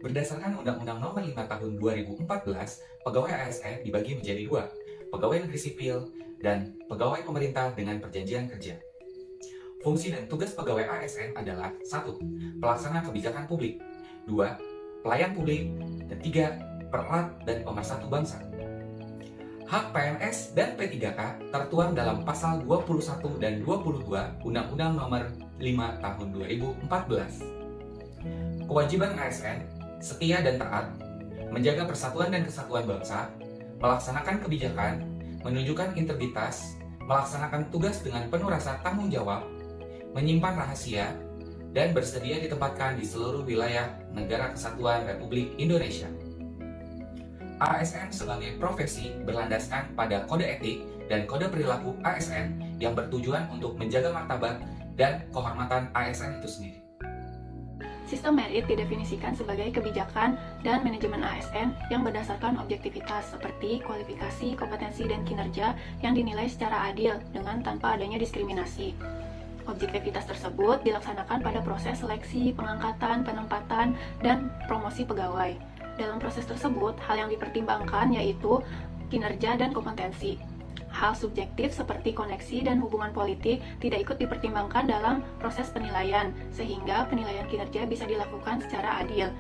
Berdasarkan Undang-Undang Nomor 5 Tahun 2014, pegawai ASN dibagi menjadi dua, pegawai negeri sipil dan pegawai pemerintah dengan perjanjian kerja. Fungsi dan tugas pegawai ASN adalah 1. Pelaksana kebijakan publik, 2. Pelayan publik, dan 3. Pererat dan pemersatu bangsa. Hak PNS dan P3K tertuang dalam pasal 21 dan 22 Undang-Undang Nomor 5 Tahun 2014. Kewajiban ASN setia dan taat, menjaga persatuan dan kesatuan bangsa, melaksanakan kebijakan, menunjukkan integritas, melaksanakan tugas dengan penuh rasa tanggung jawab, menyimpan rahasia, dan bersedia ditempatkan di seluruh wilayah Negara Kesatuan Republik Indonesia. ASN sebagai profesi berlandaskan pada kode etik dan kode perilaku ASN yang bertujuan untuk menjaga martabat dan kehormatan ASN itu sendiri. Sistem merit didefinisikan sebagai kebijakan dan manajemen ASN yang berdasarkan objektivitas seperti kualifikasi, kompetensi, dan kinerja yang dinilai secara adil dengan tanpa adanya diskriminasi. Objektivitas tersebut dilaksanakan pada proses seleksi, pengangkatan, penempatan, dan promosi pegawai. Dalam proses tersebut, hal yang dipertimbangkan yaitu kinerja dan kompetensi. Hal subjektif seperti koneksi dan hubungan politik tidak ikut dipertimbangkan dalam proses penilaian, sehingga penilaian kinerja bisa dilakukan secara adil.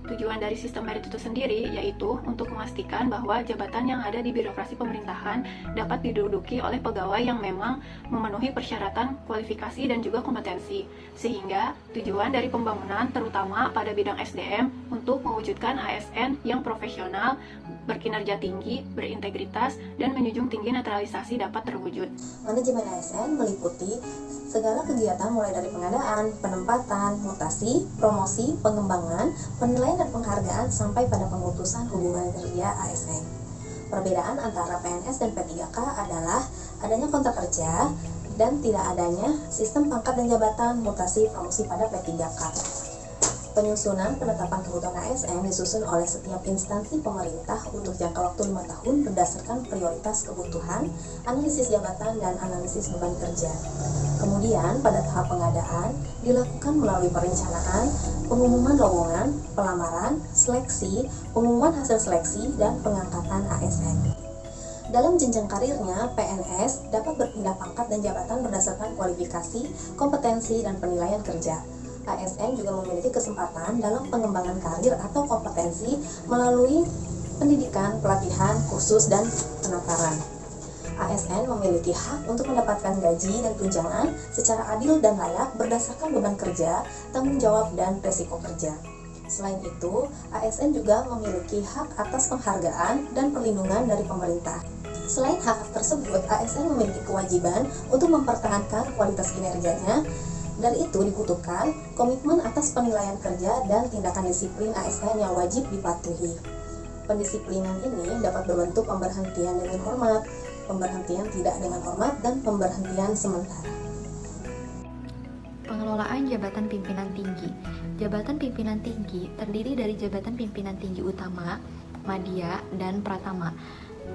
Tujuan dari sistem merit itu sendiri yaitu untuk memastikan bahwa jabatan yang ada di birokrasi pemerintahan dapat diduduki oleh pegawai yang memang memenuhi persyaratan kualifikasi dan juga kompetensi, sehingga tujuan dari pembangunan terutama pada bidang SDM untuk mewujudkan ASN yang profesional, berkinerja tinggi, berintegritas, dan menjunjung tinggi netralisasi dapat terwujud. Manajemen ASN meliputi segala kegiatan mulai dari pengadaan, penempatan, mutasi, promosi, pengembangan, penilaian dan penghargaan sampai pada pemutusan hubungan kerja ASN. Perbedaan antara PNS dan P3K adalah adanya kontrak kerja dan tidak adanya sistem pangkat dan jabatan mutasi promosi pada P3K. Penyusunan penetapan kebutuhan ASN disusun oleh setiap instansi pemerintah untuk jangka waktu 5 tahun berdasarkan prioritas kebutuhan, analisis jabatan, dan analisis beban kerja. Kemudian, pada tahap pengadaan, dilakukan melalui perencanaan, pengumuman lowongan, pelamaran, seleksi, pengumuman hasil seleksi, dan pengangkatan ASN. Dalam jenjang karirnya, PNS dapat berpindah pangkat dan jabatan berdasarkan kualifikasi, kompetensi, dan penilaian kerja. ASN juga memiliki kesempatan dalam pengembangan karir atau kompetensi melalui pendidikan, pelatihan, kursus, dan penataran. ASN memiliki hak untuk mendapatkan gaji dan tunjangan secara adil dan layak berdasarkan beban kerja, tanggung jawab, dan resiko kerja. Selain itu, ASN juga memiliki hak atas penghargaan dan perlindungan dari pemerintah. Selain hak tersebut, ASN memiliki kewajiban untuk mempertahankan kualitas kinerjanya. Dari itu dibutuhkan komitmen atas penilaian kerja dan tindakan disiplin ASN yang wajib dipatuhi. Pendisiplinan ini dapat berbentuk pemberhentian dengan hormat, pemberhentian tidak dengan hormat, dan pemberhentian sementara. Pengelolaan jabatan pimpinan tinggi. Jabatan pimpinan tinggi terdiri dari jabatan pimpinan tinggi utama, madya, dan pratama.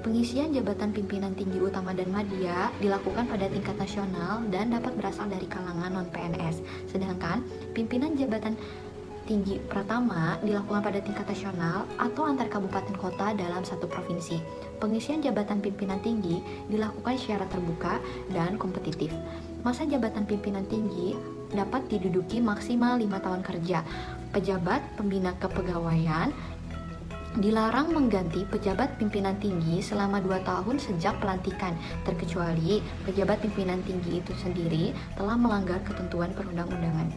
Pengisian jabatan pimpinan tinggi utama dan madya dilakukan pada tingkat nasional dan dapat berasal dari kalangan non-PNS. Sedangkan pimpinan jabatan tinggi pratama dilakukan pada tingkat nasional atau antar kabupaten kota dalam satu provinsi. Pengisian jabatan pimpinan tinggi dilakukan secara terbuka dan kompetitif. Masa jabatan pimpinan tinggi dapat diduduki maksimal 5 tahun kerja. Pejabat pembina kepegawaian dilarang mengganti pejabat pimpinan tinggi selama 2 tahun sejak pelantikan, terkecuali pejabat pimpinan tinggi itu sendiri telah melanggar ketentuan perundang-undangan.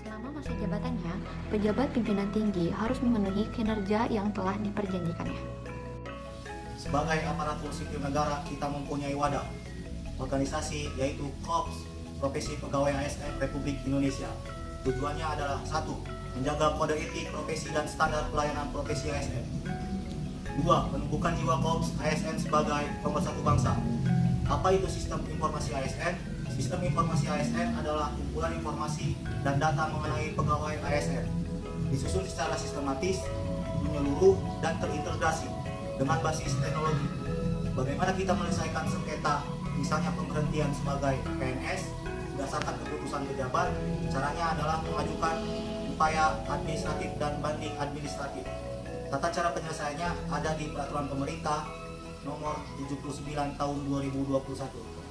Selama masa jabatannya, pejabat pimpinan tinggi harus memenuhi kinerja yang telah diperjanjikannya. Sebagai aparatur sipil negara, kita mempunyai wadah organisasi yaitu Korps Profesi Pegawai ASN Republik Indonesia. Tujuannya adalah 1. Menjaga kode etik profesi dan standar pelayanan profesi ASN. 2. Menumbuhkan jiwa Korps ASN sebagai pemersatu bangsa. Apa itu sistem informasi ASN? Sistem informasi ASN adalah kumpulan informasi dan data mengenai pegawai ASN. Disusun secara sistematis, menyeluruh, dan terintegrasi dengan basis teknologi. Bagaimana kita menyelesaikan sengketa, misalnya pemberhentian sebagai PNS berdasarkan keputusan pejabat? Caranya adalah mengajukan upaya administratif dan banding administratif. Tata cara penyelesaiannya ada di Peraturan Pemerintah Nomor 79 Tahun 2021.